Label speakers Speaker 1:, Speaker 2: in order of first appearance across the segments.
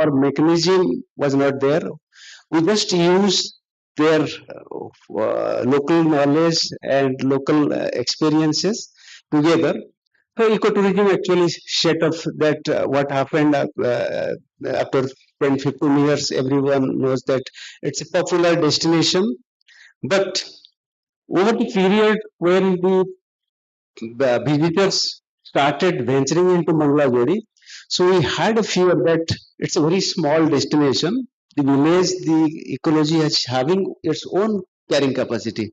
Speaker 1: or mechanism was not there. We just used their local knowledge and local experiences together. So ecotourism actually set up that what happened after 10, 15 years, everyone knows that it's a popular destination. But over the period when the visitors started venturing into Mangalore, so we had a fear that it's a very small destination. The village, the ecology is having its own carrying capacity.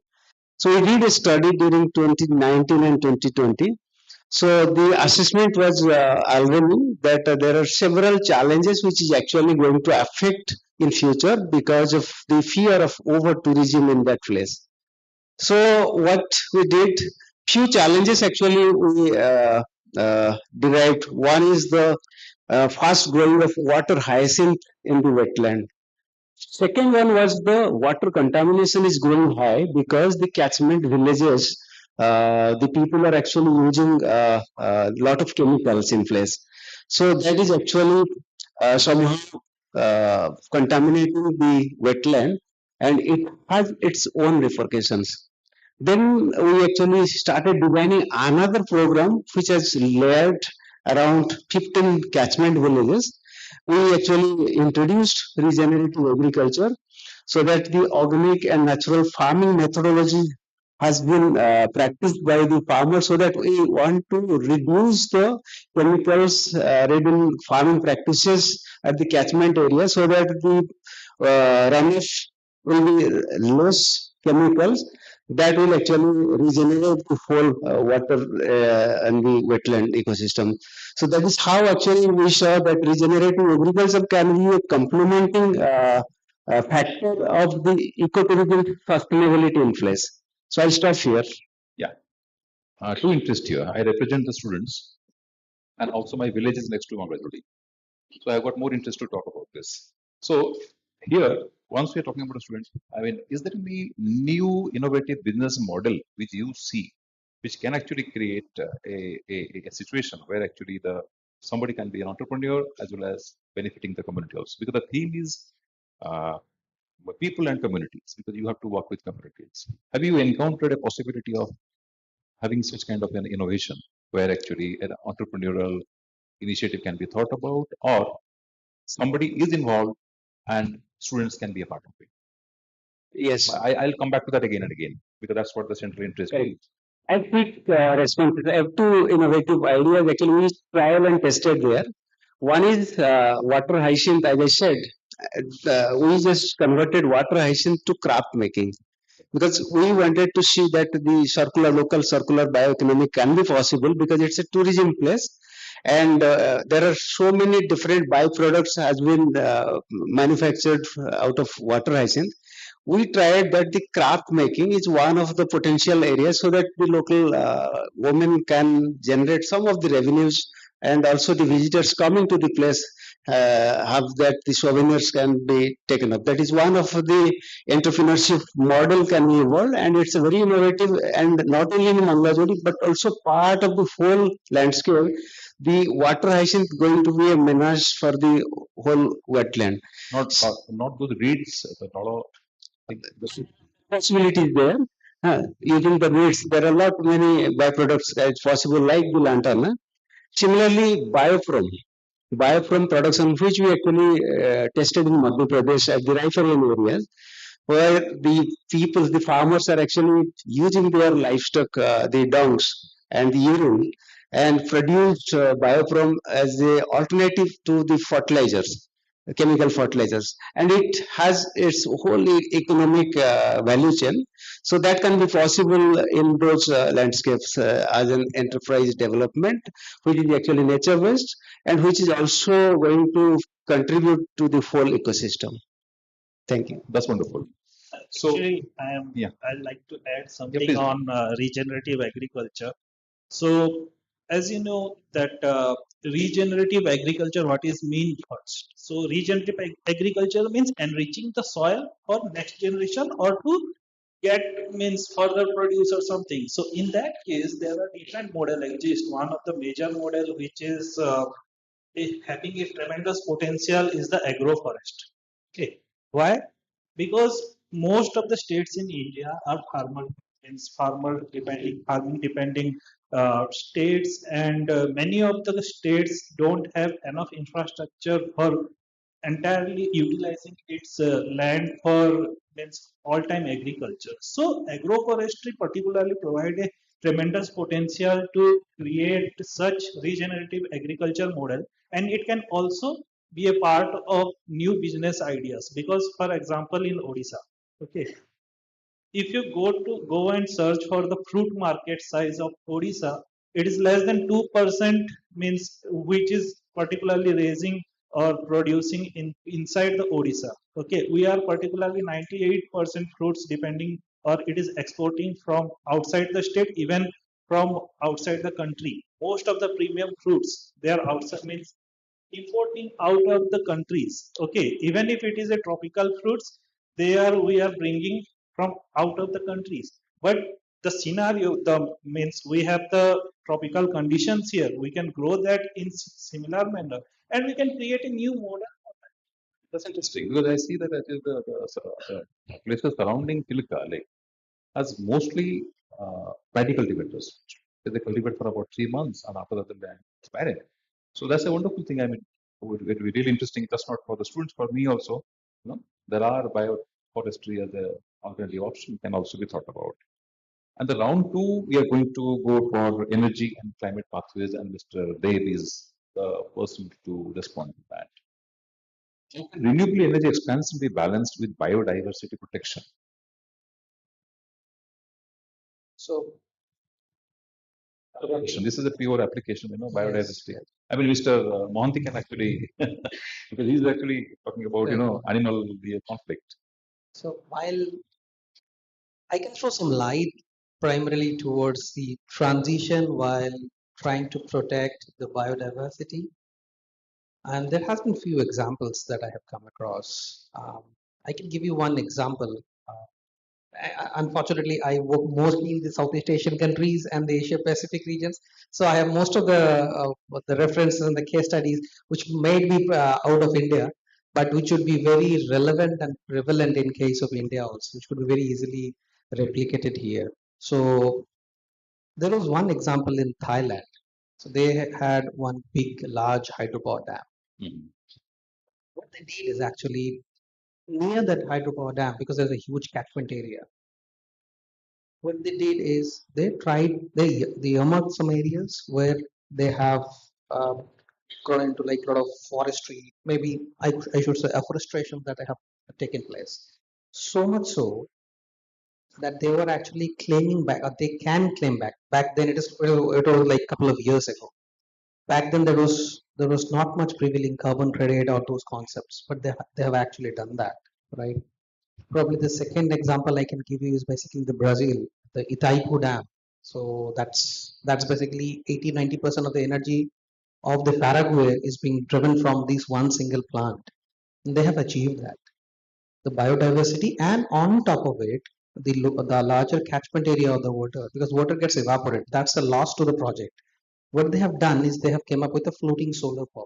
Speaker 1: So we did a study during 2019 and 2020. So the assessment was alarming that there are several challenges which is actually going to affect in future because of the fear of over tourism in that place. So what we did, few challenges actually we derived. One is the fast growing of water hyacinth in the wetland. Second one was the water contamination is going high because the catchment villages, the people are actually using a lot of chemicals in place. So that is actually somehow contaminating the wetland and it has its own repercussions. Then we actually started designing another program which has layered around 15 catchment villages. We actually introduced regenerative agriculture so that the organic and natural farming methodology has been practiced by the farmers so that we want to reduce the chemicals ridden farming practices at the catchment area so that the runoff will be less chemicals that will actually regenerate the whole water and the wetland ecosystem. So that is how actually we saw that regenerative agriculture can be a complementing factor of the ecotourism sustainability in place. So I'll stop here.
Speaker 2: Yeah. Two interest here. I represent the students, and also my village is next to Mangalore. So I've got more interest to talk about this. So here, once we are talking about the students, I mean, is there any new innovative business model which you see, which can actually create a situation where actually the somebody can be an entrepreneur as well as benefiting the community also? Because the theme is uh, people and communities, because you have to work with communities. Have you encountered a possibility of having such kind of an innovation where actually an entrepreneurial initiative can be thought about, or somebody is involved and students can be a part of it?
Speaker 1: Yes.
Speaker 2: I'll come back to that again and again because that's what the central interest
Speaker 1: Correct.
Speaker 2: is.
Speaker 1: I think responses. I have two innovative ideas actually we trial and tested there. One is water hyacinth, as I said. We just converted water hyacinth to craft making because we wanted to see that the circular local circular bioeconomy can be possible because it's a tourism place and there are so many different byproducts has been manufactured out of water hyacinth. We tried that the craft making is one of the potential areas so that the local women can generate some of the revenues and also the visitors coming to the place have that the souvenirs can be taken up. That is one of the entrepreneurship model can be evolved and it's a very innovative and not only in Mangalore but also part of the whole landscape. The water hyacinth going to be a menace for the whole wetland.
Speaker 2: Not those reeds, the dollar.
Speaker 1: Possibilities there. Using the reeds, there are a lot many byproducts that's possible like the lantern. Similarly, biofrom production, which we actually tested in Madhya Pradesh at the riparian areas, where the people, the farmers are actually using their livestock, the dungs and the urine, and produced biofrom as a alternative to the fertilizers, chemical fertilizers, and it has its whole economic value chain. So that can be possible in those landscapes as an enterprise development, which is actually nature based and which is also going to contribute to the whole ecosystem. Thank you.
Speaker 2: That's wonderful. So,
Speaker 3: Actually,
Speaker 2: yeah.
Speaker 3: I'd like to add something
Speaker 2: please.
Speaker 3: on regenerative agriculture. So, as you know, that regenerative agriculture, what is mean first? So, regenerative agriculture means enriching the soil for next generation or to get means further produce or something. So, in that case, there are different model exist. One of the major model which is having a tremendous potential is the agroforest. Okay, why? Because most of the states in India are farmer depending, farming depending states, and many of the states don't have enough infrastructure for entirely utilizing its land for means all-time agriculture. So agroforestry particularly provide a tremendous potential to create such regenerative agriculture model, and it can also be a part of new business ideas. Because for example in Odisha, okay, if you go and search for the fruit market size of Odisha, it is less than 2%, means which is particularly raising or producing inside the Odisha. Okay, we are particularly 98% fruits depending, or it is exporting from outside the state, even from outside the country. Most of the premium fruits they are outside, means importing out of the countries. Okay, even if it is a tropical fruits, there we are bringing from out of the countries. But the scenario, the means we have the tropical conditions here. We can grow that in similar manner, and we can create a new model.
Speaker 2: That's interesting because I see that the places surrounding Kilika Lake has mostly paddy cultivators. They cultivate for about 3 months and after that the land is barren. So that's a wonderful thing. I mean, it would be really interesting, just not for the students, for me also. You know, there are bioforestry as a alternative option can also be thought about. And the round two, we are going to go for energy and climate pathways, and Mr. Dev is the person to respond to that. Renewable energy expansion be balanced with biodiversity protection.
Speaker 4: So
Speaker 2: Application. This is a pure application,
Speaker 4: yes,
Speaker 2: biodiversity.
Speaker 4: yes.
Speaker 2: I mean, Mr. Mohanty can actually, because he's actually talking about, animal conflict.
Speaker 4: So while I can throw some light primarily towards the transition while trying to protect the biodiversity, and there has been few examples that I have come across. I can give you one example. Unfortunately, I work mostly in the Southeast Asian countries and the Asia Pacific regions, so I have most of the references and the case studies which may be out of India, but which would be very relevant and prevalent in case of India also, which could be very easily replicated here. So there was one example in Thailand. So they had one big, large hydropower dam.
Speaker 2: Mhm.
Speaker 4: What they did is actually near that hydropower dam, because there's a huge catchment area, what they did is they earmarked some areas where they have uh, gone into like a lot of forestry, maybe I should say afforestation that have taken place. So much so that they were actually claiming back, or they can claim back. Back then, it was like a couple of years ago. Back then, there was not much prevailing carbon credit or those concepts, but they have actually done that, right? Probably the second example I can give you is basically the Brazil, the Itaipu Dam. So that's basically 80-90% of the energy of the Paraguay is being driven from this one single plant. And they have achieved that. The biodiversity, and on top of it, the larger catchment area of the water, because water gets evaporated. That's the loss to the project. What they have done is they have came up with a floating solar power.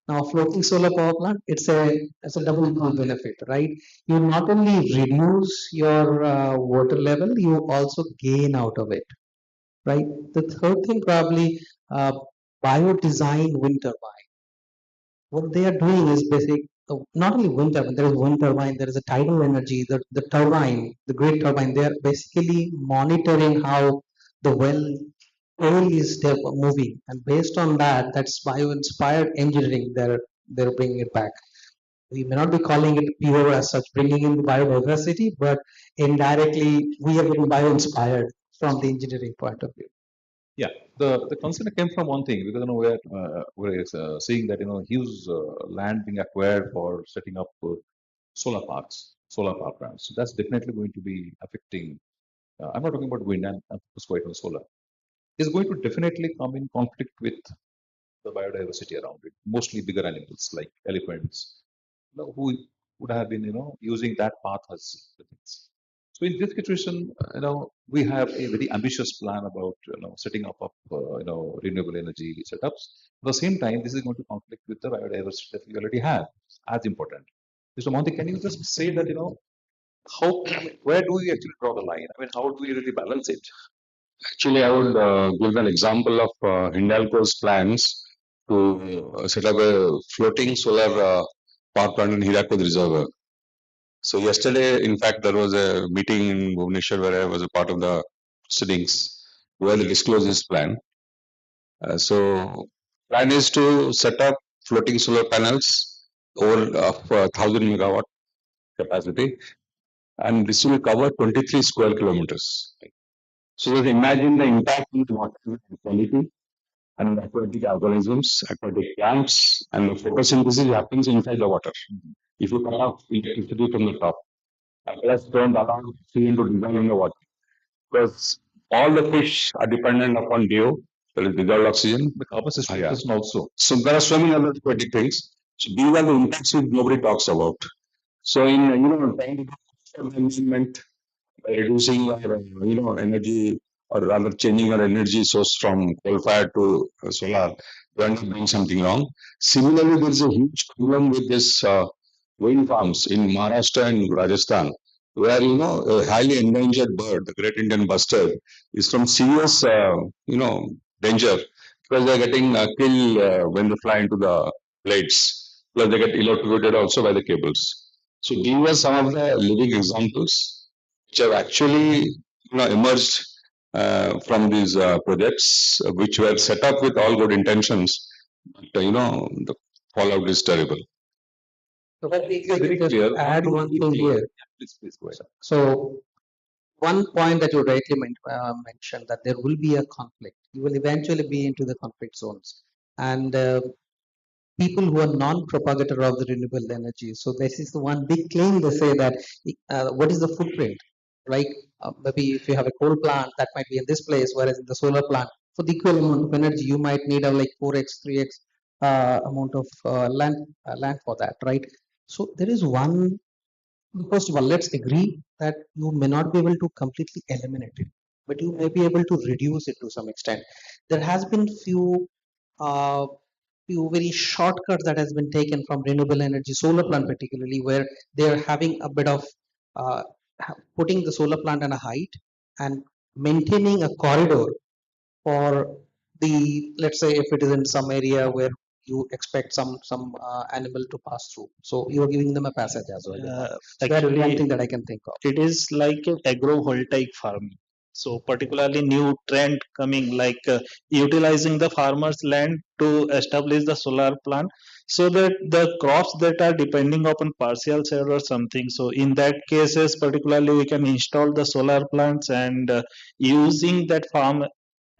Speaker 4: Now, floating solar power plant, it's a double benefit, right? You not only reduce your water level, you also gain out of it, right? The third thing probably bio design wind turbine. What they are doing is basic. Not only wind turbine, there is wind turbine, there is a tidal energy, the turbine, the grid turbine. They are basically monitoring how the oil is moving, and based on that, that's bio-inspired engineering. They're bringing it back. We may not be calling it pure as such, bringing in the biodiversity, but indirectly we are getting bio-inspired from the engineering point of view.
Speaker 2: Yeah, the concern came from one thing because we're seeing that huge land being acquired for setting up solar parks, solar power plants. So that's definitely going to be affecting. I'm not talking about wind. I'm focused quite on solar. Is going to definitely come in conflict with the biodiversity around it. Mostly bigger animals like elephants, who would have been using that path as the things. So in this situation, we have a very ambitious plan about setting up of renewable energy setups. At the same time, this is going to conflict with the biodiversity that we already have, as important. Mr. Monty, can you just say that where do we actually draw the line? I mean, how do we really balance it?
Speaker 5: Actually, I would give an example of Hindalco's plans to set up a floating solar power plant in Hirakud Reservoir. So yesterday, in fact, there was a meeting in Bhubaneswar where I was a part of the proceedings where they disclosed this plan. So plan is to set up floating solar panels over of 1,000 megawatt capacity, and this will cover 23 square kilometers. So just imagine the impact on water quality and aquatic organisms, aquatic plants, and the photosynthesis happens inside the water. If you cut off electricity from the top, plus don't allow oxygen to dissolve in the water, because all the fish are dependent upon DO, that is dissolved oxygen.
Speaker 2: The carbon sequestration also.
Speaker 5: So there are so many other aquatic things. So these are the impacts which nobody talks about. So in trying to do environment by reducing our energy, or rather changing our energy source from coal fire to solar, we end up doing something wrong. Similarly, there is a huge problem with this wind farms in Maharashtra and Rajasthan, where a highly endangered bird, the great Indian bustard, is from serious danger, because they're getting killed when they fly into the blades. Plus, they get electrocuted also by the cables. So these were some of the living examples which have actually emerged from these projects, which were set up with all good intentions, but the fallout is terrible.
Speaker 4: So if I
Speaker 2: It's very
Speaker 4: can just
Speaker 2: clear.
Speaker 4: add one thing here.
Speaker 2: Please go ahead.
Speaker 4: So one point that you rightly mentioned, that there will be a conflict. You will eventually be into the conflict zones, and people who are non-propagator of the renewable energy. So this is the one big claim they say that what is the footprint, right? Maybe if you have a coal plant, that might be in this place, whereas in the solar plant, for the equal amount of energy, you might need a like 4x, 3x amount of land for that, right? So there is one. First of all, let's agree that you may not be able to completely eliminate it, but you may be able to reduce it to some extent. There has been uh, few very shortcuts that has been taken from renewable energy, solar plant particularly, where they are having a bit of uh, putting the solar plant on a height and maintaining a corridor for the, let's say if it is in some area where you expect some animal to pass through, so you are giving them a passage as well. So that is one thing that I can think of.
Speaker 3: It is like an agrovoltaic farming. So particularly new trend coming, like utilizing the farmer's land to establish the solar plant, so that the crops that are depending upon partial shade or something. So in that cases, particularly we can install the solar plants and using that farm.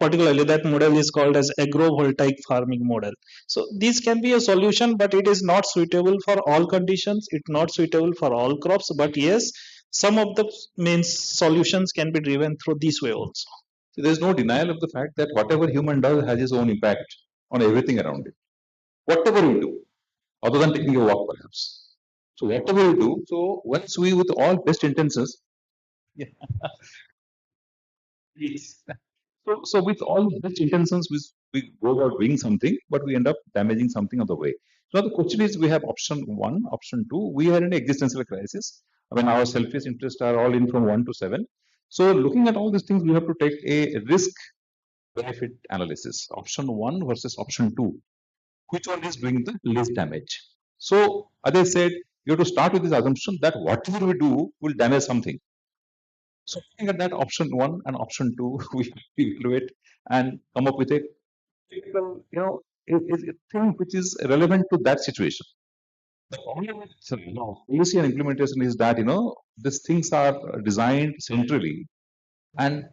Speaker 3: Particularly that model is called as agrovoltaic farming model. So this can be a solution, but it is not suitable for all conditions. It's not suitable for all crops. But yes, some of the main solutions can be driven through this way also.
Speaker 2: So there's no denial of the fact that whatever human does has its own impact on everything around it. Whatever we do, other than taking a walk perhaps. So whatever we do, so once we with all best intentions, yeah. Yes. So with all best intentions, we go about doing something, but we end up damaging something on the way. Now the question is, we have option one, option two. We are in an existential crisis. I mean, our selfish interests are all in from 1 to 7. So looking at all these things, we have to take a risk benefit analysis. Option one versus option two. Which one is doing the least damage? So as I said, you have to start with this assumption that whatever we do will damage something. So looking at that option one and option two, we have to evaluate and come up with a typical, is a thing which is relevant to that situation. The problem with policy and implementation is that these things are designed centrally, and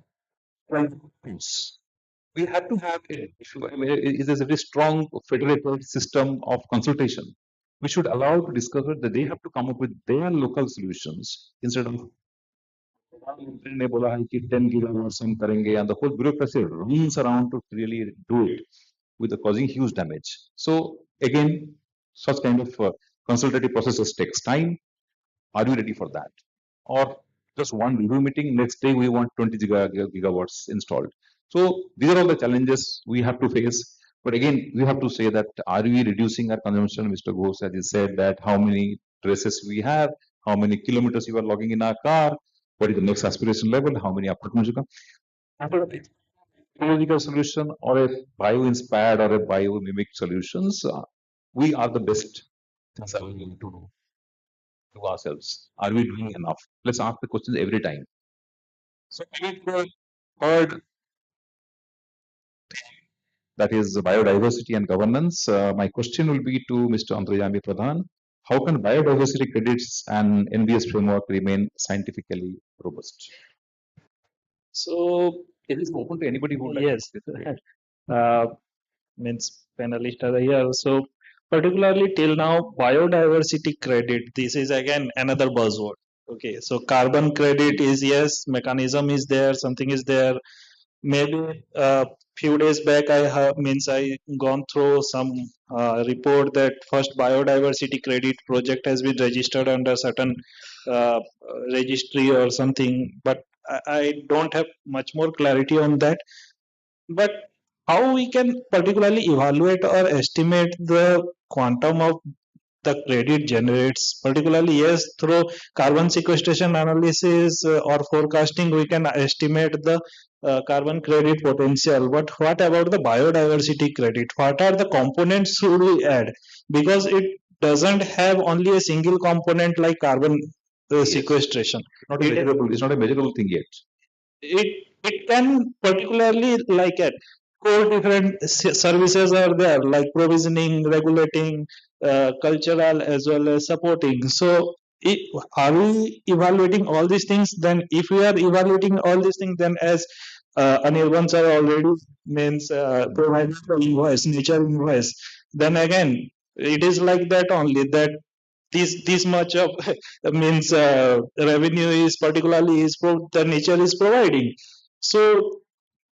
Speaker 2: we have to have it is a very strong federated system of consultation. We should allow to discover that they have to come up with their local solutions instead of ने बोला है कि 10 gigawatts हम करेंगे, and the whole bureaucracy runs around to really do it with causing huge damage. So again, such kind of consultative processes takes time. Are we ready for that? Or just one review meeting, next day we want 20 gigawatts installed. So these are all the challenges we have to face. But again, we have to say that are we reducing our consumption? Mr. Ghosh, as he said, that how many traces we have, how many kilometers you are logging in our car, what is the next aspiration level, how many apartments you can. After a technological solution or a bio-inspired or a bio-mimic solutions, we are the best things available to do to ourselves. Are we doing enough? Let's ask the questions every time. So coming to the third, that is biodiversity and governance. My question will be to Mr. Antrayami Pradhan. How can biodiversity credits and NBS framework remain scientifically robust?
Speaker 3: So
Speaker 2: It is open to anybody who would like
Speaker 3: yes,
Speaker 2: to participate.
Speaker 3: means panelists are here. So particularly till now, biodiversity credit. This is again another buzzword. Okay, so carbon credit is yes, mechanism is there, something is there. Maybe few days back I have means I gone through some report that first biodiversity credit project has been registered under certain registry or something, but I don't have much more clarity on that. But how we can particularly evaluate or estimate the quantum of the credit generates, particularly yes, through carbon sequestration analysis or forecasting, we can estimate the carbon credit potential. But what about the biodiversity credit? What are the components should we add? Because it doesn't have only a single component like carbon
Speaker 2: Yes.
Speaker 3: sequestration.
Speaker 2: Not a measurable, it's not a measurable thing yet.
Speaker 3: It can particularly like at four different services are there like provisioning, regulating, cultural as well as supporting. So it, are we evaluating all these things? Then if we are evaluating all these things, then as Anirban sir already means provided the invoice, nature invoice, then again it is like that only that this much of means revenue is particularly is the nature is providing. So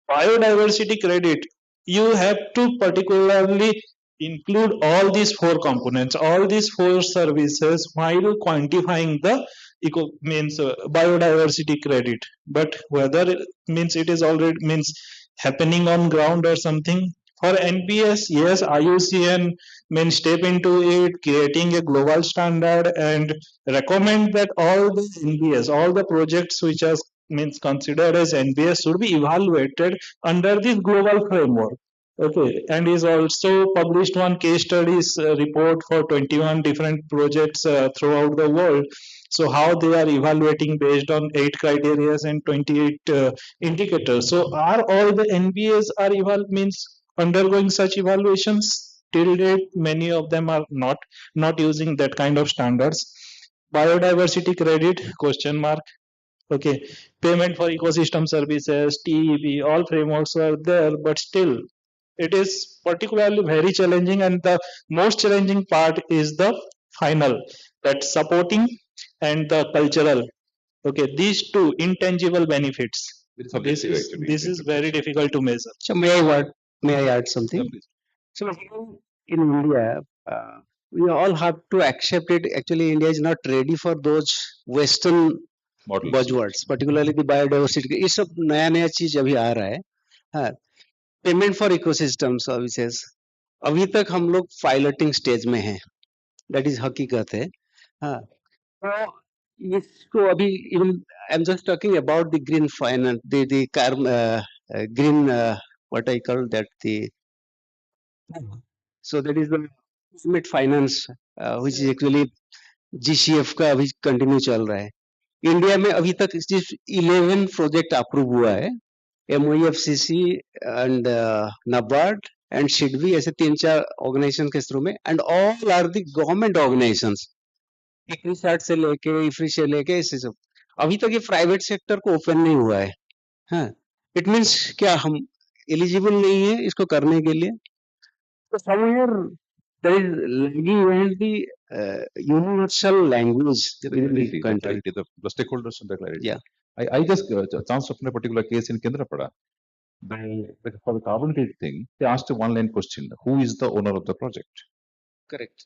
Speaker 3: biodiversity credit, you have to particularly include all these four components, all these four services while quantifying the eco means biodiversity credit. But whether it means it is already means happening on ground or something for NPS, yes, IUCN mean step into it, creating a global standard and recommend that all the NBS, all the projects which are means considered as NBS should be evaluated under this global framework. Okay, and is also published one case studies report for 21 different projects throughout the world. So how they are evaluating based on 8 criteria and 28 indicators. So are all the NBAs are means undergoing such evaluations? Till date, many of them are not using that kind of standards. Biodiversity credit question mark. Okay, payment for ecosystem services, TEB, all frameworks are there, but still it is particularly very challenging, and the most challenging part is the final, that supporting and the cultural. Okay, these two intangible benefits.
Speaker 2: Very
Speaker 3: This
Speaker 2: subjective
Speaker 3: is
Speaker 2: actually.
Speaker 3: this is very difficult to measure.
Speaker 1: So may I add something?
Speaker 2: Yeah, please.
Speaker 1: So in India, uh, we all have to accept it. Actually, India is not ready for those Western
Speaker 2: Models.
Speaker 1: buzzwords, particularly the biodiversity. ये सब नया नया चीज अभी आ रहा है. हाँ, payment for ecosystem services अभी तक हम लोग पायलटिंग स्टेज में हैं. दैट इज हकीकत है. हाँ, तो इसको अभी even I am just talking about the green finance, the green what I call that the so that is the ultimate finance which is actually GCF का अभी कंटिन्यू चल रहा है. इंडिया में अभी तक सिर्फ 11 प्रोजेक्ट अप्रूव हुआ है. MOEFCC and NABARD and SIDBI ऐसे 3-4 ऑर्गेनाइजेशन के थ्रू में, and all are the government organisations. ICRISAT से लेके इफ्री से लेके ऐसे सब. अभी तक ये प्राइवेट सेक्टर को ओपन नहीं हुआ है. हाँ, इट मीन्स क्या हम एलिजिबल नहीं है इसको करने के लिए? So somewhere there is lagging behind the universal language within the
Speaker 2: The
Speaker 1: country.
Speaker 2: clarity, the stakeholders and the clarity.
Speaker 1: Yeah.
Speaker 2: I just chanced upon a particular case in Kendrapada. For the carbon credit thing, they asked a one-line question: who is the owner of the project?
Speaker 1: Correct.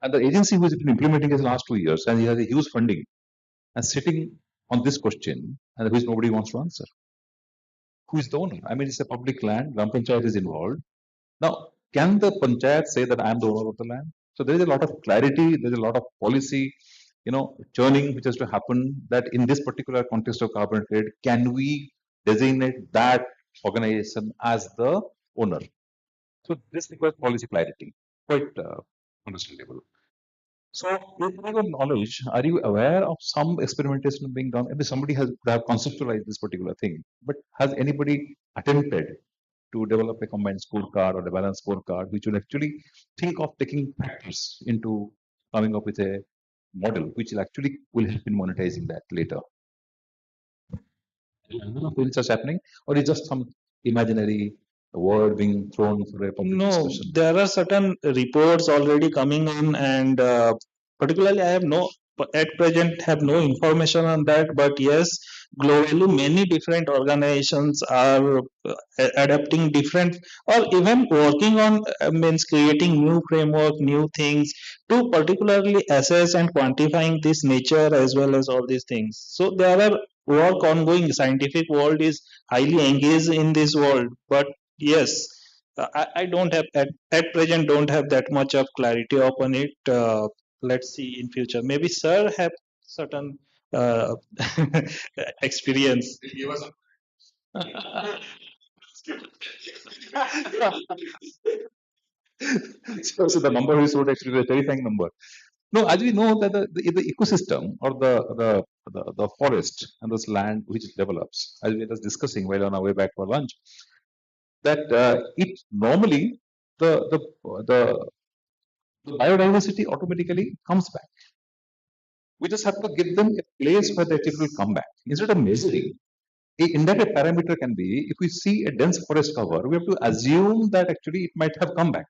Speaker 2: And the agency who has been implementing it the last 2 years, and he has a huge funding. and sitting on this question, and which nobody wants to answer. Who is the owner? I mean, it's a public land. Gram Panchayat is involved. Now, can the panchayat say that I am the owner of the land? So there is a lot of clarity. There is a lot of policy, churning which has to happen. That in this particular context of carbon trade, can we designate that organization as the owner? So this requires policy clarity. Quite understandable. So, in your knowledge, are you aware of some experimentation being done? Maybe somebody has they have conceptualized this particular thing, but has anybody attempted to develop a combined scorecard or a balanced scorecard, which will actually think of taking factors into coming up with a model, which will help in monetizing that later? I don't know if such happening, or is just some imaginary word being thrown for a public
Speaker 3: No,
Speaker 2: discussion?
Speaker 3: there are certain reports already coming in, and particularly I have at present have no information on that. But yes, globally many different organizations are adapting different, or even working on means creating new framework, new things to particularly assess and quantifying this nature as well as all these things. So there are work ongoing. Scientific world is highly engaged in this world, but yes, I don't have at present don't have that much of clarity upon it. Let's see in future. Maybe sir have certain uh, experience.
Speaker 2: So the number is wrote actually is a terrifying number. No, as we know that the ecosystem or the forest and this land which develops, as we were just discussing while on our way back for lunch, that it normally the the the, the biodiversity automatically comes back. We just have to give them a place where it will come back. Instead of measuring, a indirect parameter can be if we see a dense forest cover, we have to assume that actually it might have come back.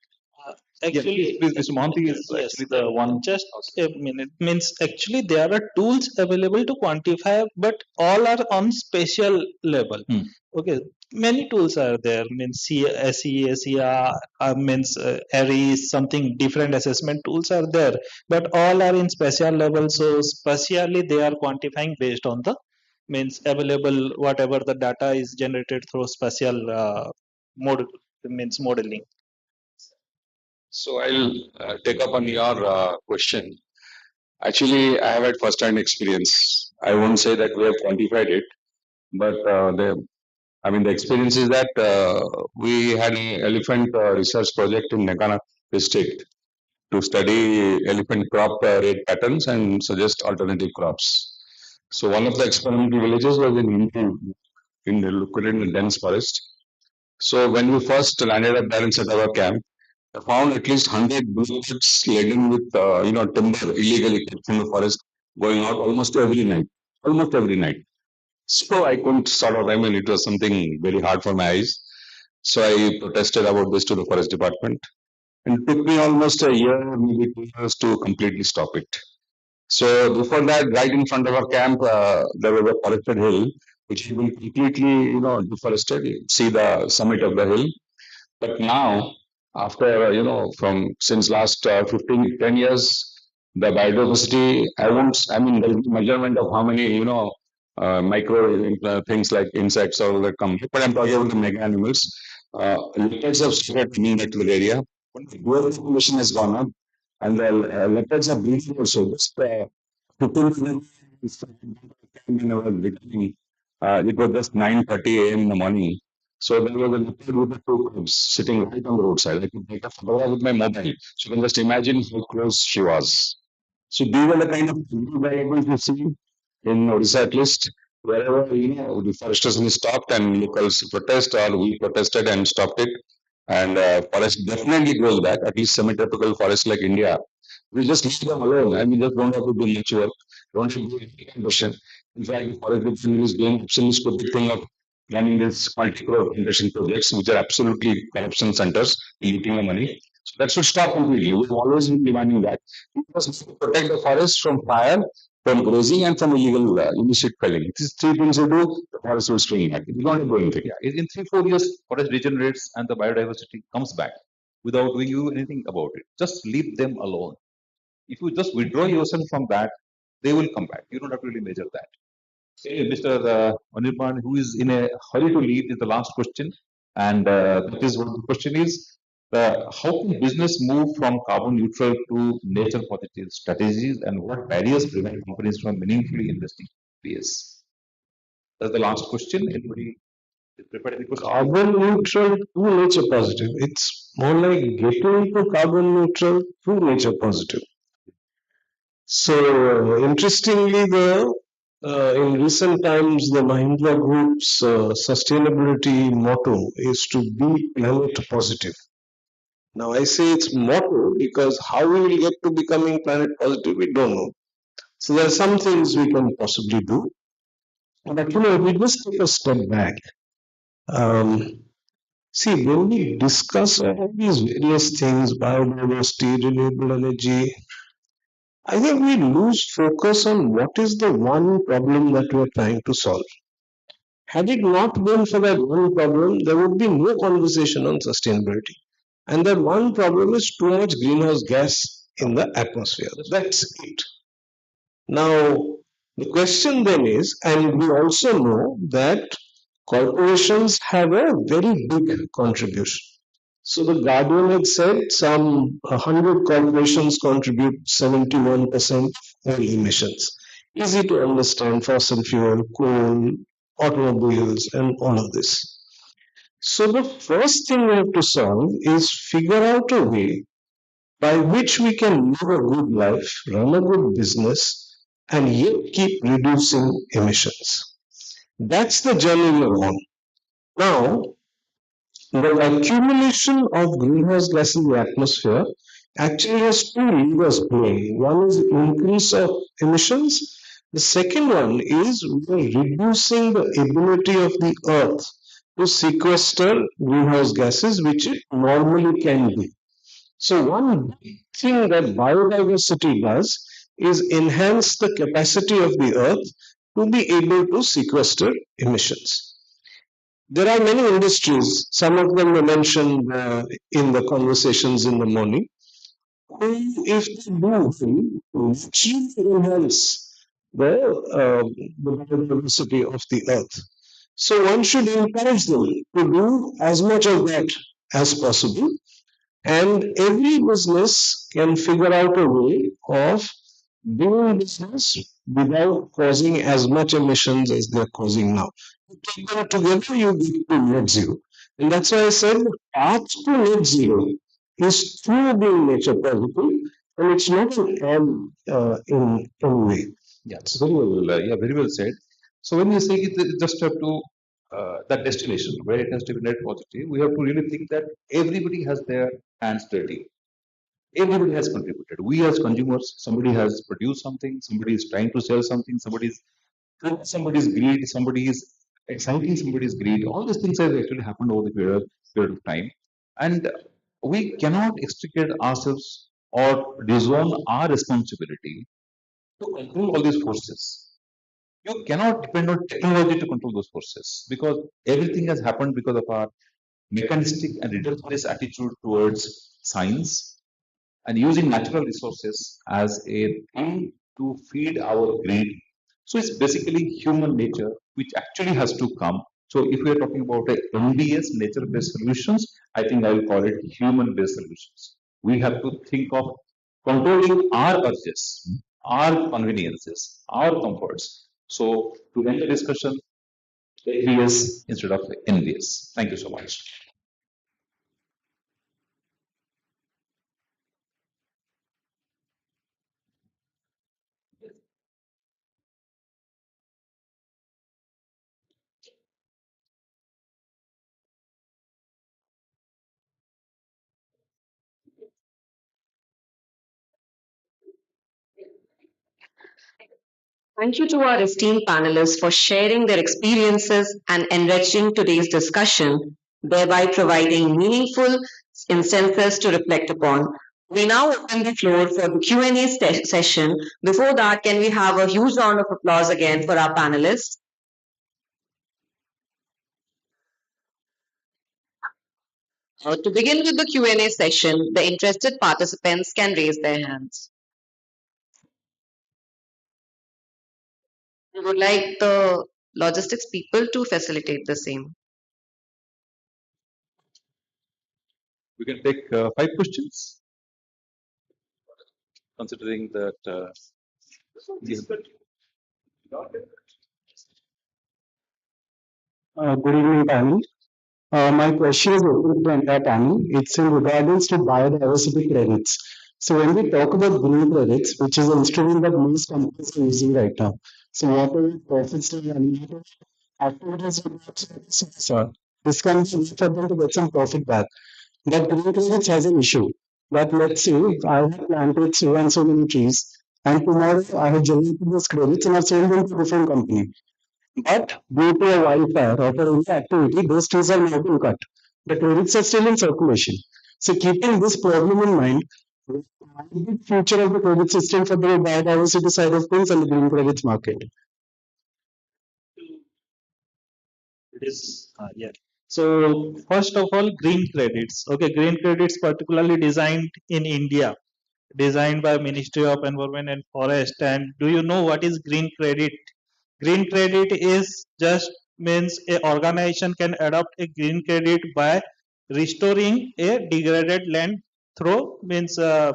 Speaker 3: Actually,
Speaker 2: Please, Mr. Monty is
Speaker 3: yes,
Speaker 2: actually the one.
Speaker 3: just a minute. Means actually there are tools available to quantify, but all are on spatial level.
Speaker 2: Hmm.
Speaker 3: Okay, many tools are there. Means SE, SER, means ARIES, something different assessment tools are there, but all are in spatial level. So spatially they are quantifying based on the means available whatever the data is generated through spatial model means modeling.
Speaker 5: So I'll take up on your question. Actually, I have had first-hand experience. I won't say that we have quantified it, but the experience is that we had an elephant research project in Nagana district to study elephant crop rate patterns and suggest alternative crops. So one of the experimental villages was in India, located in a dense forest. So when we first landed up there and set our camp, I found at least 100 bullocks laden with timber illegally kept from the forest going out almost every night. Almost every night. So I couldn't it was something very hard for my eyes. So I protested about this to the forest department. And it took me almost a year, maybe 2 years to completely stop it. So before that, right in front of our camp, there was a forested hill, which had been completely, deforested. You see the summit of the hill. But now, after, from since last 15, 10 years, the biodiversity, there is measurement of how many, micro things like insects or that come, but I'm talking about the mega animals. Leopards have started coming back to the area. Bird population has gone up, and the leopards are breeding also. Just 15 when I was returning, it was just 9:30 a.m. in the morning. So there was a leopard with the two cubs sitting right on the roadside. I could take a photograph with my mobile. So you can just imagine how close she was. So these are the kind of variables you see in Odisha at least. Wherever deforestation is stopped and locals protest or we protested and stopped it. And forest definitely goes back, at least semi-tropical forest like India. We just leave them alone and we just don't have to do much work. Don't have to do any conversion. In fact, the forest division is doing absolutely stupid thing of running these multi-crore plantation projects, which are absolutely corruption centers, eating the money. So that should stop completely. We've always been demanding that. We must protect the forest from fire, from grazing, and from illegal illicit felling. These three things you do, the forest will spring back. It will not do anything.
Speaker 2: Yeah, in 3 4 years, forest regenerates and the biodiversity comes back without doing you anything about it. Just leave them alone. If you just withdraw yourself from that, they will come back. You don't have to really measure that. Hey, Mr. Anirban, who is in a hurry to leave, is the last question. And that is what the question is. How can business move from carbon neutral to nature positive strategies, and what barriers prevent companies from meaningfully investing in PS? That's the last question. Anybody is prepared any question?
Speaker 6: Carbon neutral to nature positive. It's more like getting to carbon neutral to nature positive. So interestingly, the in recent times, the Mahindra Group's sustainability motto is to be planet positive. Now, I say it's motto because how we will get to becoming planet positive, we don't know. So there are some things we can possibly do, but if we just take a step back, um, see, when we discuss all these various things, biodiversity, renewable energy, I think we lose focus on what is the one problem that we are trying to solve. Had it not been for that one problem, there would be no conversation on sustainability. And that one problem is too much greenhouse gas in the atmosphere. That's it. Now, the question then is, and we also know that corporations have a very big contribution. So the Guardian had said some 100 corporations contribute 71% of all emissions. Easy to understand: fossil fuel, coal, automobiles, and all of this. So the first thing we have to solve is figure out a way by which we can live a good life, run a good business, and yet keep reducing emissions. That's the journey we're on. Now, the accumulation of greenhouse gas in the atmosphere actually has two levers playing. One is increase of emissions. The second one is we are reducing the ability of the earth to sequester greenhouse gases, which it normally can do. So one big thing that biodiversity does is enhance the capacity of the earth to be able to sequester emissions. There are many industries, some of them were mentioned in the conversations in the morning, who, if they do, actually enhance the biodiversity of the earth. So one should encourage them to do as much of that as possible, and every business can figure out a way of doing business without causing as much emissions as they're causing now. You take them together, you get to net zero. And that's why I said the path to net zero is through being nature positive, and it's not an ad in any way.
Speaker 2: Yeah, it's very well, very well said. So when we say it just have to that destination where it has to be net positive, we have to really think that everybody has their hands dirty. Everybody has contributed. We as consumers, somebody has produced something, somebody is trying to sell something, somebody's greed, somebody is exciting somebody's greed. All these things have actually happened over the period of time. And we cannot extricate ourselves or disown our responsibility to control all these forces. You cannot depend on technology to control those forces because everything has happened because of our mechanistic and reductionist attitude towards science and using natural resources as a tool to feed our greed. So it's basically human nature which actually has to come. So if we are talking about a NBS, nature-based solutions, I think I will call it human-based solutions. We have to think of controlling our urges, our conveniences, our comforts. So to end the discussion, ABS instead of NBS. Thank you so much.
Speaker 7: Thank you to our esteemed panelists for sharing their experiences and enriching today's discussion, thereby providing meaningful instances to reflect upon. We now open the floor for the Q&A session. Before that, can we have a huge round of applause again for our panelists? To begin with the Q&A session, the interested participants can raise their hands. We would like the logistics people to facilitate the same.
Speaker 2: We can take 5 questions, considering that.
Speaker 1: Good evening, panel. My question is open to the entire panel. It's in regards to biodiversity credits. So when we talk about green credits, which is an instrument that most companies are using right now, so whatever profits they generate, activities will not so this can be used for them to get some profit back. But green credits has an issue. That let's say I have planted so and so many trees, and tomorrow I have generated those credits and I've sold them to a different company. But due to a wildfire or for any activity, those trees are now been cut. The credits are still in circulation. So keeping this problem in mind, the future of the credit system for the biodiversity side of things and the green credits market.
Speaker 3: It is, yeah. So first of all, green credits. Okay, green credits particularly designed in India, designed by Ministry of Environment and Forest. And do you know what is green credit? Green credit is just means a organization can adopt a green credit by restoring a degraded land through means uh,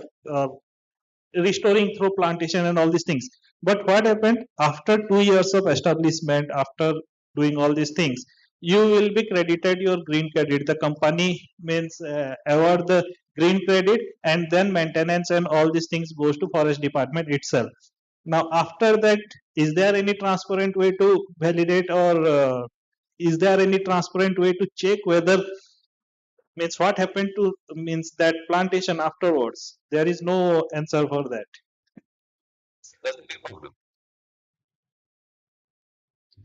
Speaker 3: restoring through plantation and all these things. But what happened after 2 years of establishment, after doing all these things, you will be credited your green credit. The company means award the green credit, and then maintenance and all these things goes to forest department itself. Now after that, is there any transparent way to validate, or is there any transparent way to check whether means what happened to means that plantation afterwards? There is no answer for that.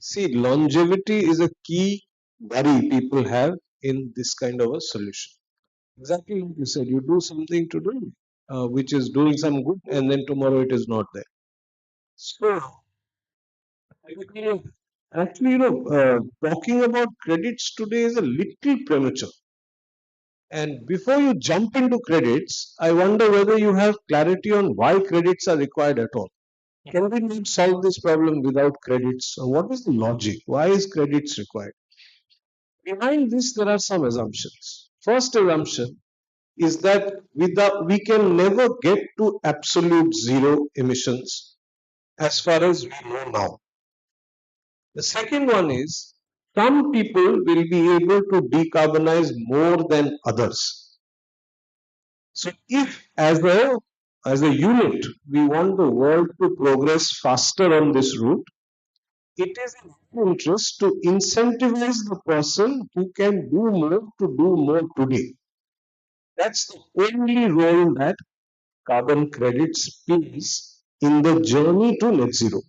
Speaker 6: See, longevity is a key worry people have in this kind of a solution. Exactly like you said, you do something today, which is doing some good, and then tomorrow it is not there. So, actually, talking about credits today is a little premature. And before you jump into credits, I wonder whether you have clarity on why credits are required at all. Can we not solve this problem without credits? Or what is the logic? Why is credits required? Behind this, there are some assumptions. First assumption is that we can never get to absolute zero emissions as far as we know now. The second one is some people will be able to decarbonize more than others. So if as a unit we want the world to progress faster on this route, it is in our interest to incentivize the person who can do more to do more today. That's the only role that carbon credits plays in the journey to net zero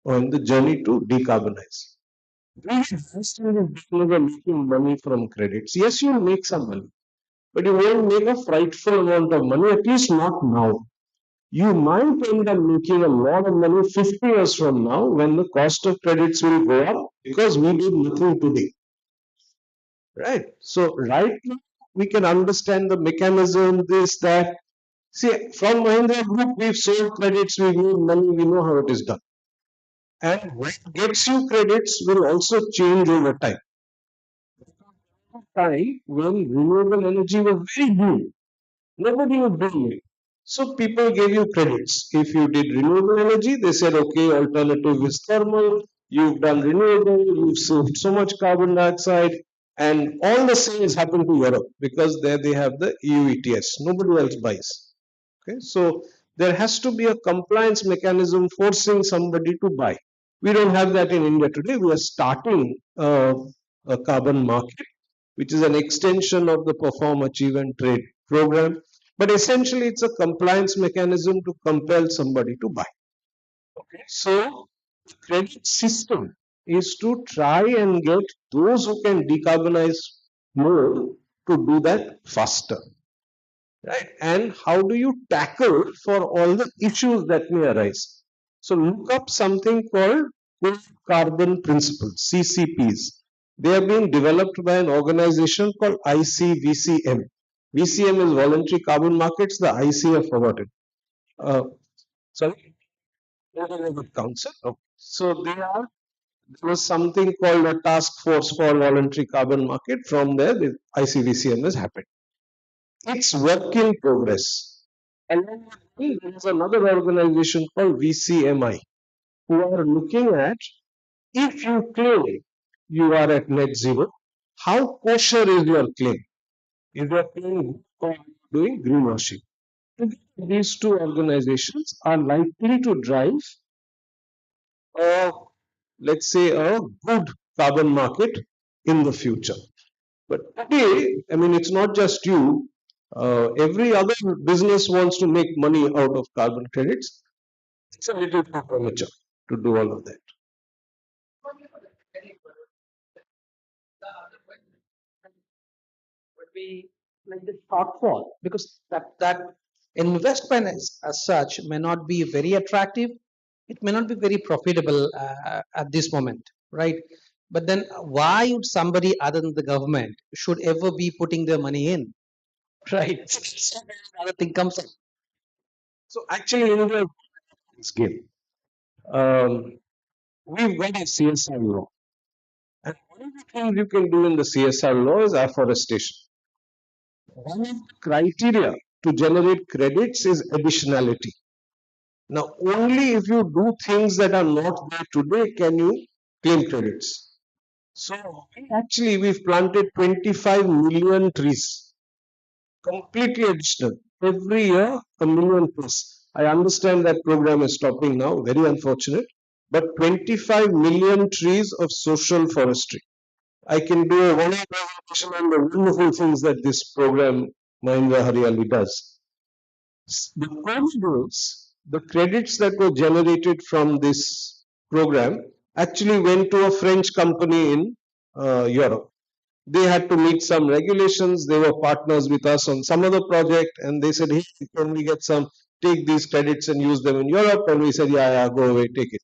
Speaker 6: or in the journey to decarbonize. We have still people are making money from credits. Yes, you'll make some money, but you won't make a frightful amount of money, at least not now. You might end up making a lot of money 50 years from now when the cost of credits will go up because we did nothing today. Right? So, right now, we can understand the mechanism, this, that. See, from Mahindra Group, we've sold credits, we've made money, we know how it is done. And what gets you credits will also change over time. Time when renewable energy was very new, nobody was doing it. So people gave you credits. If you did renewable energy, they said, okay, alternative is thermal. You've done renewable, you've saved so much carbon dioxide, and all the sales happen to Europe because there they have the EU ETS. Nobody else buys. Okay, so there has to be a compliance mechanism forcing somebody to buy. We don't have that in India today. We are starting a carbon market, which is an extension of the Perform, Achieve, and Trade program. But essentially, it's a compliance mechanism to compel somebody to buy. Okay, so the credit system is to try and get those who can decarbonize more to do that faster. Right? And how do you tackle for all the issues that may arise? So look up something called carbon principles, CCPs. They are being developed by an organization called ICVCM. VCM is voluntary carbon markets. The IC have forgotten. Sorry. Intergovernmental Council. Okay. So there was something called a task force for voluntary carbon market. From there, the ICVCM has happened. It's work in progress. And then there is another organization called VCMI who are looking at if you claim you are at net zero, how kosher is your claim? Is your claim good or doing greenwashing? These two organizations are likely to drive a, let's say, a good carbon market in the future. But today, I mean, it's not just you. Every other business wants to make money out of carbon credits. It's a little too premature to do all of that.
Speaker 4: Would be like the shortfall because that investment as such may not be very attractive. It may not be very profitable at this moment, right? But then why would somebody other than the government should ever be putting their money in, right? So another thing comes up.
Speaker 6: So actually, in this game, um, we've got a CSR law. And one of the things you can do in the CSR law is afforestation. One of the criteria to generate credits is additionality. Now, only if you do things that are not there today can you claim credits. So, actually, we've planted 25 million trees, completely additional. Every year, a million plus. I understand that program is stopping now, very unfortunate. But 25 million trees of social forestry. I can do a one-hour presentation on the wonderful things that this program, Mahindra Haryali, does. The problem is the credits that were generated from this program actually went to a French company in Europe. They had to meet some regulations. They were partners with us on some other project, and they said, "Hey, can we get some? Take these credits and use them in Europe." And we said, "Yeah, yeah, go away, take it."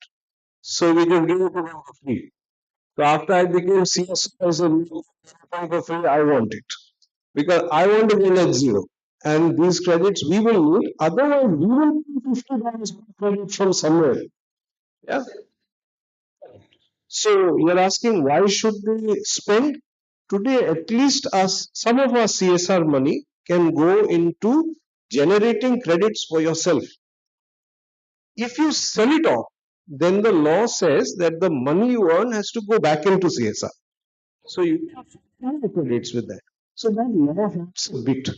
Speaker 6: So we just gave it to them for free. So after I became CSO, I said, for free, I want it because I want to be net zero. And these credits we will need. Otherwise, we will need $50 credit from somewhere. Yeah. So you're asking why should they spend? Today, at least us, some of our CSR money can go into generating credits for yourself. If you sell it off, then the law says that the money you earn has to go back into CSR. So you have credits with that. So that law helps a bit.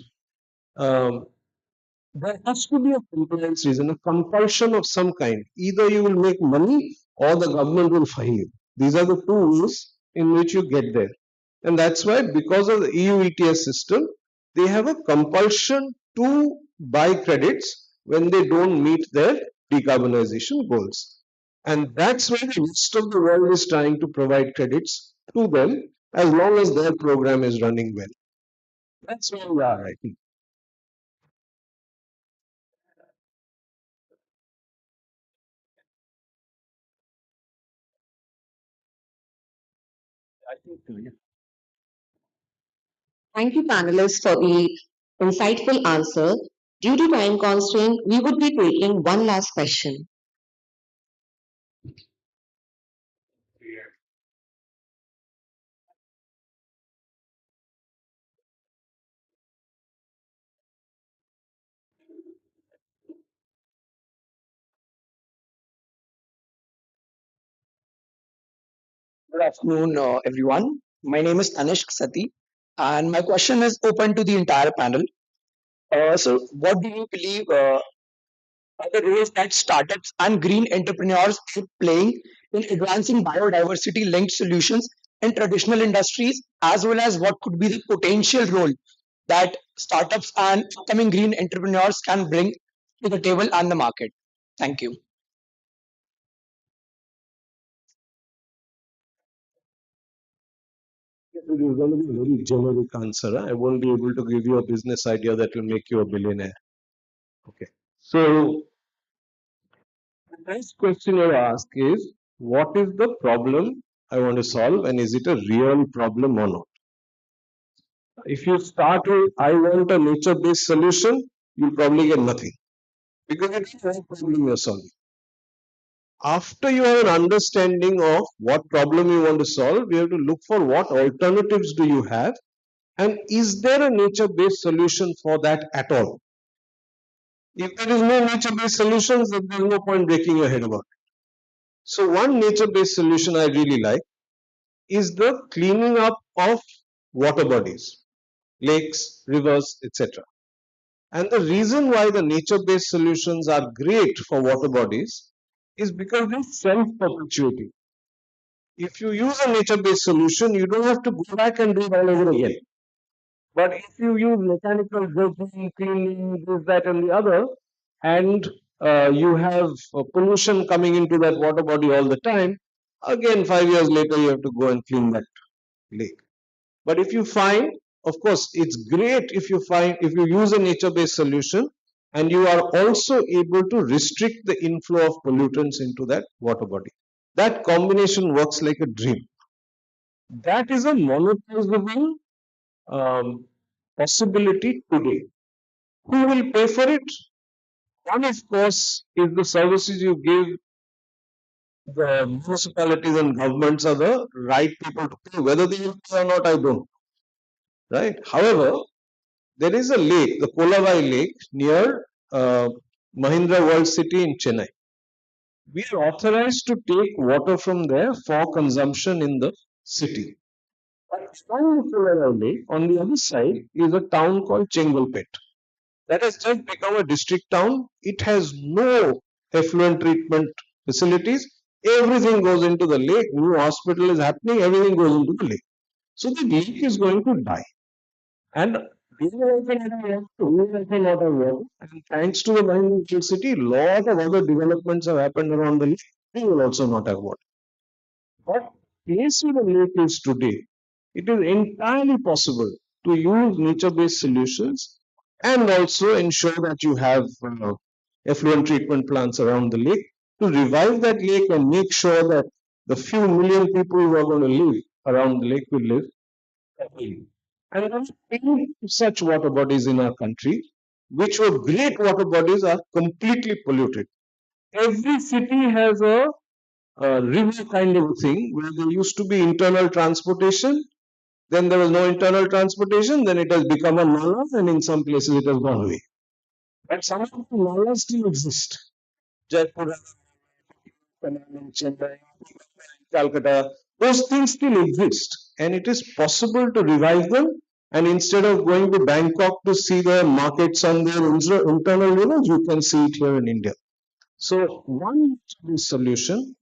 Speaker 6: Um, there has to be a compliance reason, a compulsion of some kind. Either you will make money or the government will fine you. These are the two ways in which you get there. And that's why, because of the EU ETS system, they have a compulsion to buy credits when they don't meet their decarbonization goals. And that's why the rest of the world is trying to provide credits to them as long as their program is running well. That's where we are, I think. I think, yeah.
Speaker 7: Thank you, panelists, for the insightful answer. Due to time constraint, we would be taking one last question.
Speaker 8: Good afternoon, everyone. My name is Tanishq Sati, and my question is open to the entire panel. So, what do you believe are the roles that startups and green entrepreneurs are playing in advancing biodiversity linked solutions in traditional industries, as well as what could be the potential role that startups and upcoming green entrepreneurs can bring to the table and the market? Thank you.
Speaker 6: It is going to be a very generic answer. I won't be able to give you a business idea that will make you a billionaire. Okay. So the next question you ask is, what is the problem I want to solve, and is it a real problem or not? If you start with, I want a nature-based solution, you'll probably get nothing because it's not a problem you're solving. after you have an understanding of what problem you want to solve, you have to look for what alternatives do you have, and is there a nature-based solution for that at all? If there is no nature-based solutions, then there is no point breaking your head about it. So one nature-based solution I really like is the cleaning up of water bodies, lakes, rivers, etc. And the reason why the nature-based solutions are great for water bodies is because they're self-perpetuating. If you use a nature-based solution, you don't have to go back and do it all over again. But if you use mechanical dredging, cleaning, this, that, and the other, and you have pollution coming into that water body all the time, again, 5 years later, you have to go and clean that lake. But if you find, of course, it's great if you use a nature-based solution and you are also able to restrict the inflow of pollutants into that water body. That combination works like a dream. That is a monetizable possibility today. Who will pay for it? One, of course, is the services you give. The municipalities and governments are the right people to pay. Whether they will pay or not, I don't. Right? However, there is a lake, the Kolavai Lake, near Mahindra World City in Chennai. We are authorized to take water from there for consumption in the city. But from Kolavai Lake, on the other side, is a town called Chengalpet. That has just become a district town. It has no effluent treatment facilities. Everything goes into the lake. New hospital is happening. Everything goes into the lake. So the lake is going to die. And we will also not have water. We will also not have water. And thanks to the Mahindra city, lot of other developments have happened around the lake. We will also not have water. But case with the lake is today, it is entirely possible to use nature-based solutions and also ensure that you have effluent treatment plants around the lake to revive that lake and make sure that the few million people who are going to live around the lake will live happily. And there are many such water bodies in our country, which were great water bodies, are completely polluted. Every city has a river kind of a thing where there used to be internal transportation, then there was no internal transportation, then it has become a nala, and in some places it has gone away. But some of the nalas still exist. Jaipur, Chennai, Calcutta, those things still exist, and it is possible to revive them. And instead of going to Bangkok to see the markets on their internal rivers, you can see it here in India. So one solution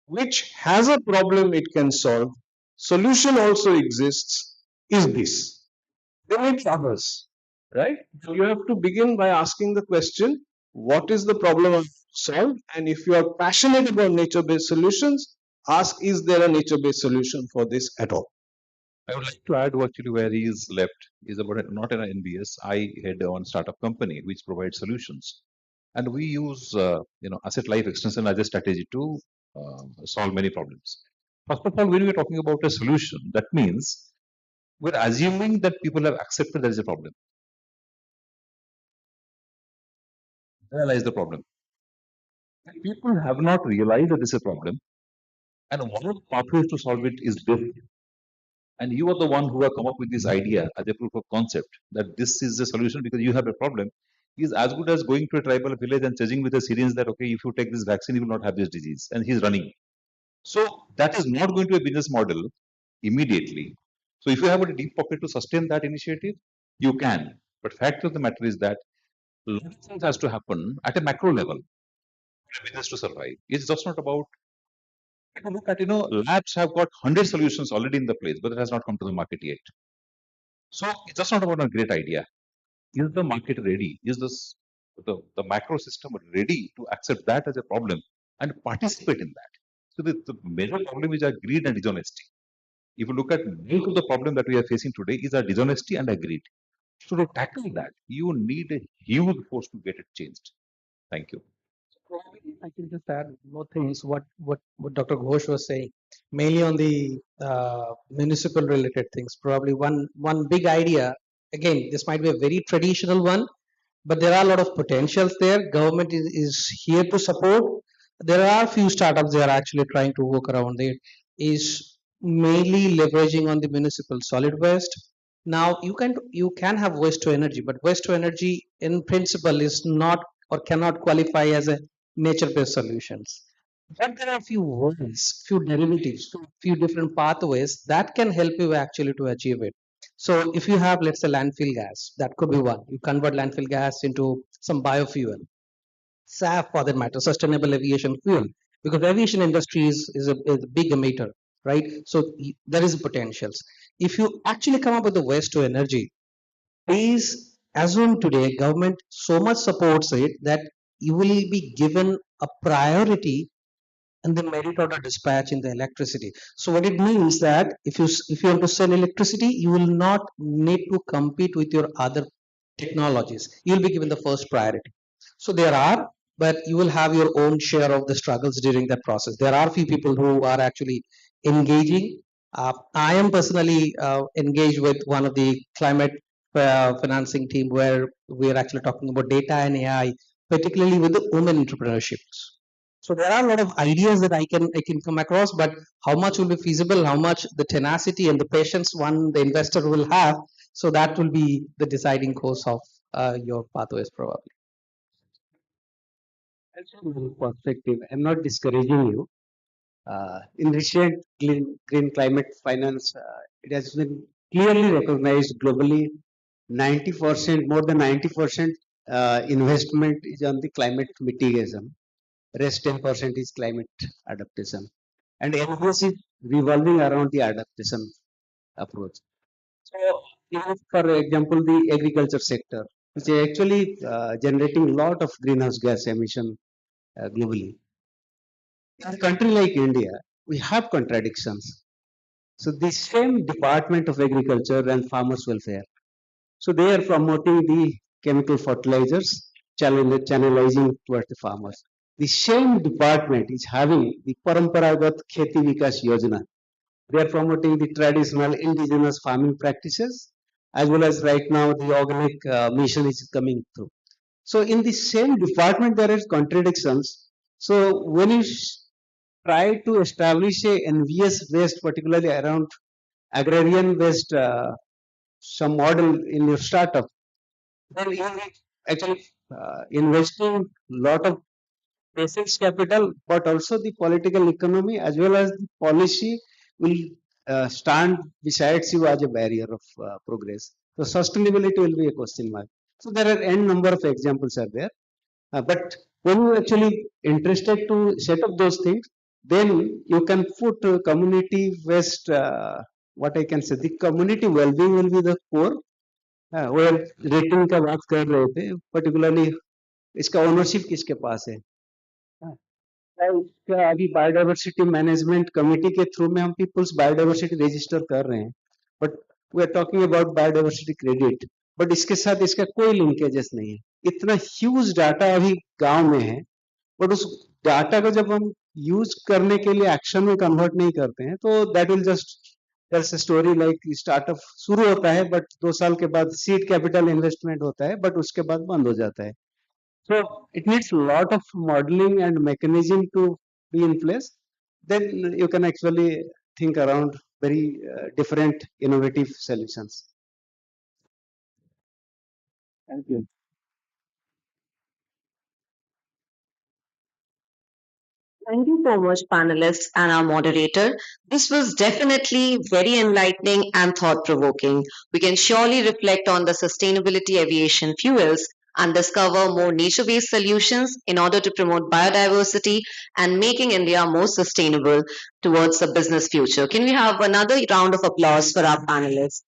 Speaker 6: which has a problem it can solve, solution also exists, is this. There may be others, right? You have to begin by asking the question, what is the problem I solve? And if you are passionate about nature-based solutions, ask, is there a nature-based solution for this at all?
Speaker 2: I would like to add actually where he is left is about not an NBS. I head on startup company which provides solutions, and we use asset life extension as a strategy to solve many problems. First of all, when we are talking about a solution, that means we're assuming that people have accepted there is a problem. Realize the problem. And people have not realized that this is a problem, and one of the pathways to solve it is this. And you are the one who have come up with this idea as a proof of concept that this is the solution because you have a problem is as good as going to a tribal village and changing with a syringe that okay, if you take this vaccine you will not have this disease, and he's running. So that is not going to be a business model immediately. So if you have a deep pocket to sustain that initiative, you can. But fact of the matter is that a lot of things has to happen at a macro level for a business to survive. It's just not about, if you look at, labs have got 100 solutions already in the place, but it has not come to the market yet. So it's just not about a great idea. Is the market ready? Is the macro system ready to accept that as a problem and participate in that? So the major problem is our greed and dishonesty. If you look at most of the problem that we are facing today is our dishonesty and our greed. So to tackle that, you need a huge force to get it changed. Thank you.
Speaker 4: Probably I can just add more things. What Dr. Ghosh was saying, mainly on the municipal related things. Probably one big idea. Again, this might be a very traditional one, but there are a lot of potentials there. Government is here to support. There are few startups that are actually trying to work around it. Is mainly leveraging on the municipal solid waste. Now you can have waste to energy, but waste to energy in principle is not or cannot qualify as a nature based solutions. But there are few ways, few derivatives, few different pathways that can help you actually to achieve it. So if you have, let's say, landfill gas, that could be one. You convert landfill gas into some biofuel, SAF for that matter, sustainable aviation fuel, because the aviation industry is a big emitter, right? So there is potentials. If you actually come up with the waste to energy, please assume today government so much supports it that you will be given a priority and the merit order dispatch in the electricity. So what it means that if you want to sell electricity, you will not need to compete with your other technologies. You'll be given the first priority. So there are, but you will have your own share of the struggles during that process. There are few people who are actually engaging. I am personally engaged with one of the climate financing team where we are actually talking about data and AI, particularly with the women entrepreneurships. So there are a lot of ideas that I can come across, but how much will be feasible, how much the tenacity and the patience one the investor will have, so that will be the deciding course of your pathways probably.
Speaker 1: Also, one perspective. I'm not discouraging you. In recent green climate finance, it has been clearly recognized globally. 90%, more than 90% investment is on the climate mitigation. Rest 10% is climate adaptation. And NBS is revolving around the adaptation approach. So, even for example, the agriculture sector, which is actually generating a lot of greenhouse gas emission globally. In a country like India, we have contradictions. So the same Department of Agriculture and Farmers Welfare, so they are promoting the chemical fertilizers, channelizing towards the farmers. The same department is having the Paramparagat Kheti Vikas Yojana. They are promoting the traditional indigenous farming practices, as well as right now the organic mission is coming through. So in the same department, there is contradictions. So when you try to establish a NVS based, particularly around agrarian based some model in your startup, then you are actually investing lot of patience capital, but also the political economy as well as the policy will stand besides you as a barrier of progress. So sustainability will be a question mark. So there are n number of examples are there. But when you actually interested to set up those things, then you can put community based, what I can say, the community well-being will be the core. where rating का बात कर रहे थे, particularly इसका ownership किसके पास है? हाँ, इसका अभी बायोडाइवर्सिटी मैनेजमेंट कमेटी के थ्रू में हम पीपल्स बायोडाइवर्सिटी रजिस्टर कर रहे हैं, but we are talking about biodiversity credit, but इसके साथ इसका कोई लिंकेजेस नहीं है. इतना ह्यूज डाटा अभी गांव में है, बट उस डाटा को जब हम यूज करने के लिए एक्शन में कन्वर्ट नहीं करते हैं, तो that will just that's a story like startup शुरू होता है, बट 2 साल के बाद सीड कैपिटल इन्वेस्टमेंट होता है, बट उसके बाद बंद हो जाता है. So it needs a lot of modeling and mechanism to be in place. Then you can actually think around very different innovative solutions. Thank you.
Speaker 7: Thank you so much, panelists and our moderator. This was definitely very enlightening and thought provoking. We can surely reflect on the sustainability aviation fuels and discover more nature based solutions in order to promote biodiversity and making India more sustainable towards the business future. Can we have another round of applause for our panelists?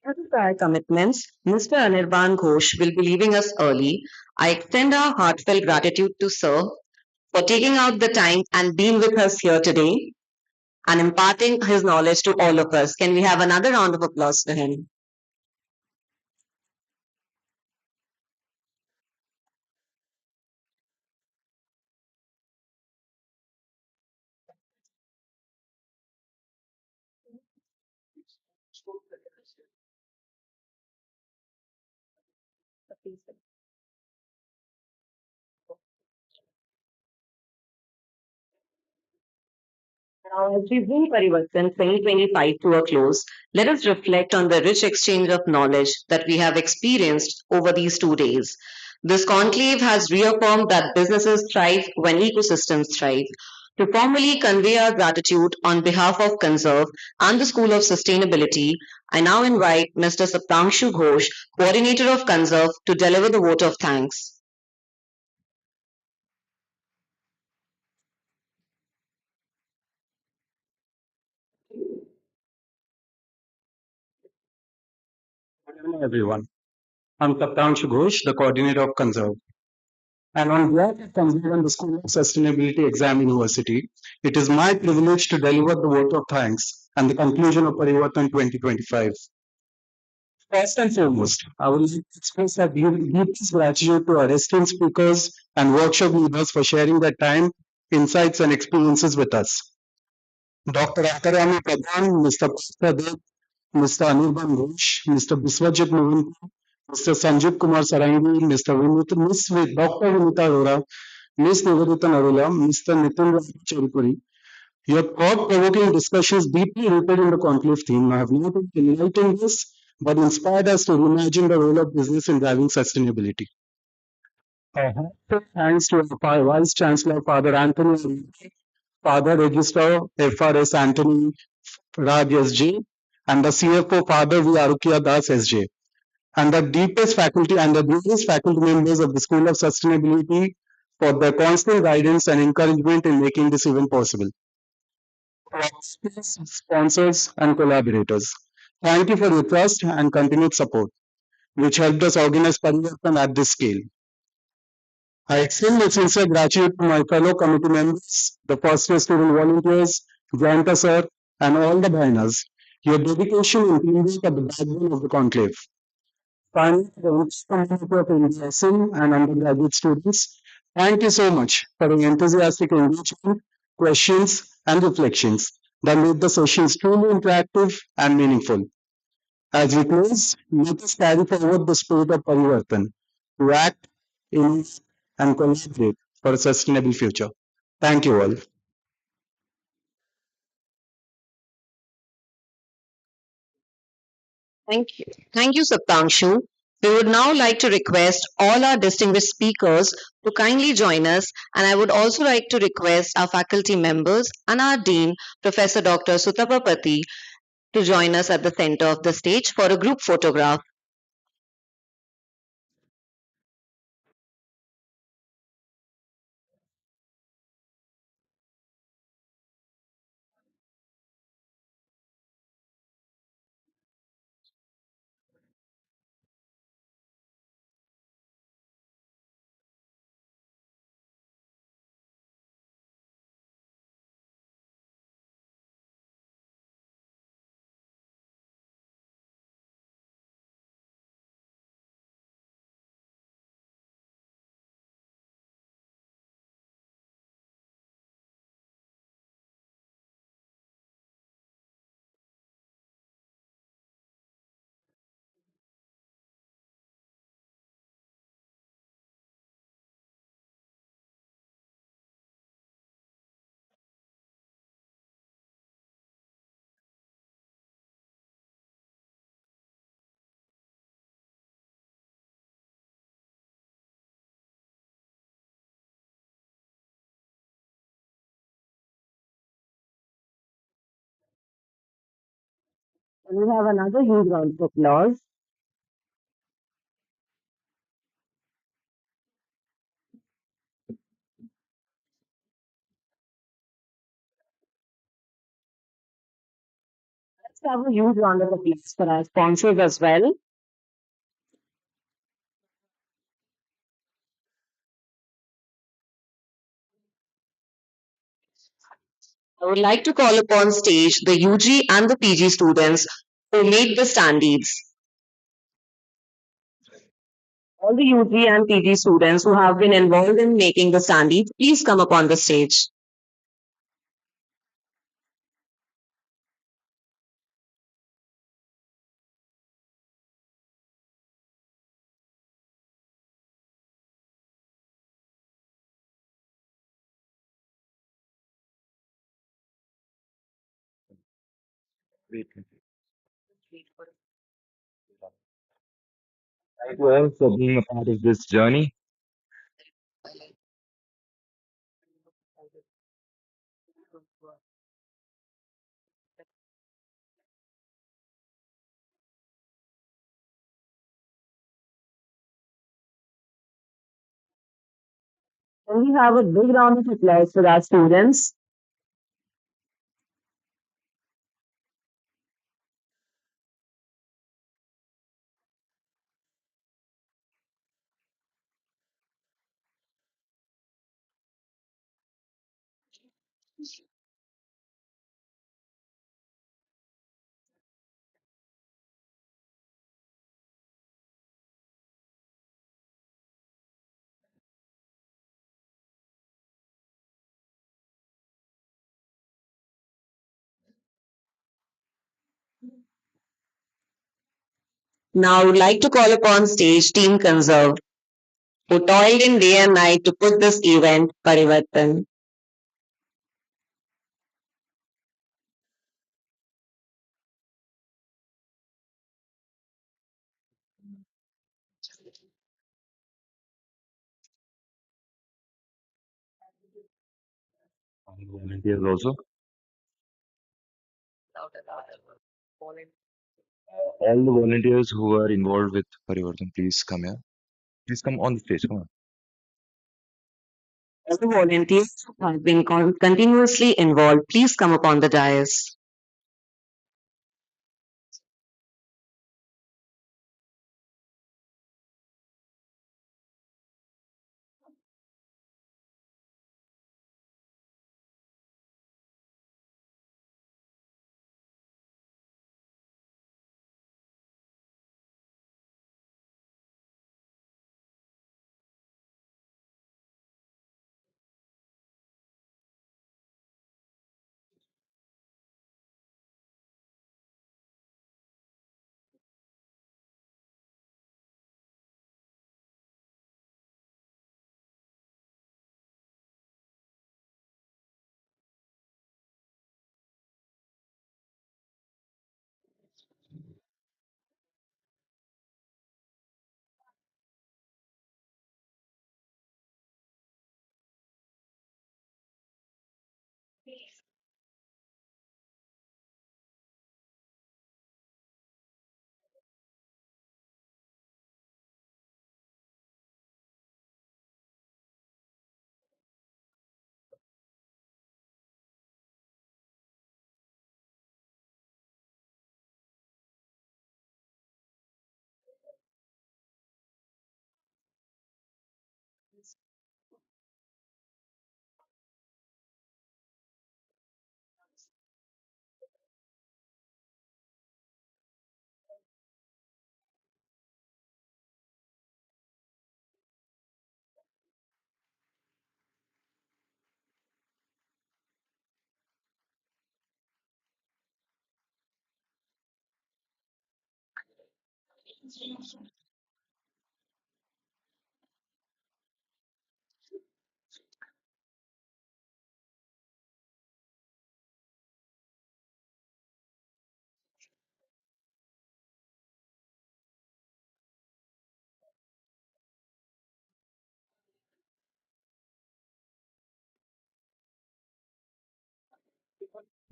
Speaker 7: Due to prior commitments, Mr. Anirban Ghosh will be leaving us early. I extend our heartfelt gratitude to Sir for taking out the time and being with us here today and imparting his knowledge to all of us. Can we have another round of applause for him? Now, as we bring Parivartan 2025 to a close, let us reflect on the rich exchange of knowledge that we have experienced over these 2 days. This conclave has reaffirmed that businesses thrive when ecosystems thrive. To formally convey our gratitude on behalf of Conserve and the School of Sustainability, I now invite Mr. Saptangshu Ghosh, coordinator of Conserve, to deliver the vote of thanks.
Speaker 9: Good evening, everyone. I'm Saptangshu Ghosh, the coordinator of Conserve. And on behalf of Conserve and the School of Sustainability Exam University, it is my privilege to deliver the vote of thanks and the conclusion of Parivartan 2025. First and foremost, I would like to express our deepest gratitude to our esteemed speakers and workshop leaders for sharing their time, insights, and experiences with us. Dr. Ankarami Pradhan, Mr. Pradeep, Mr. Anirban Ghosh, Mr. Biswajit Mohan, Mr. Sanjeev Kumar Sarangi, Mr. Dr. Vinita Arora, Ms. Nivedita Narula, Mr. Nitin Cherukuri. Your thought-provoking discussions deeply rooted in the conclave theme have not only enlightened us, but inspired us to reimagine the role of business in driving sustainability. Thanks to our Vice Chancellor, Father Anthony, Father Registrar, FRS Anthony Raj SJ, and the CFO, Father V. Arukia Das SJ, and the deepest faculty and the dearest faculty members of the School of Sustainability for their constant guidance and encouragement in making this event possible. Sponsors and collaborators, thank you for your trust and continued support, which helped us organize Parivartan at this scale. I extend my sincere gratitude to my fellow committee members, the first year student volunteers, Jayanta sir, and all the banners. Your dedication and teamwork are the backbone of the conclave. Finally, the next community of NDSM and undergraduate students, thank you so much for the enthusiastic engagement, questions, and reflections that made the sessions truly interactive and meaningful. As we close, let us carry forward the spirit of Parivartan to act, innovate, and collaborate for a sustainable future. Thank you all.
Speaker 7: Thank you. Thank you, Saptangshu. We would now like to request all our distinguished speakers to kindly join us, and I would also like to request our faculty members and our Dean, Professor Dr. Sutapapati, to join us at the center of the stage for a group photograph. And we have another huge round of applause. Let's have a huge round of applause for our sponsors as well. I would like to call upon stage the UG and the PG students who made the standees. All the UG and PG students who have been involved in making the standees, please come upon the stage.
Speaker 10: Thank you all for being a part of this journey.
Speaker 7: Can we have a big round of applause for our students? Now I would like to call upon stage Team Conserve, who toiled in day and night to put this event Parivartan.
Speaker 10: All the volunteers also. All the volunteers who are involved with Parivartan, please come here. Please come on the stage. Come on.
Speaker 7: All the volunteers who have been continuously involved, please come upon the dais.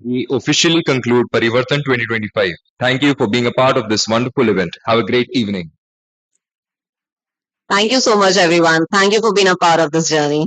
Speaker 10: We officially conclude Parivartan 2025. Thank you for being a part of this wonderful event. Have a great evening.
Speaker 7: Thank you so much, everyone. Thank you for being a part of this journey.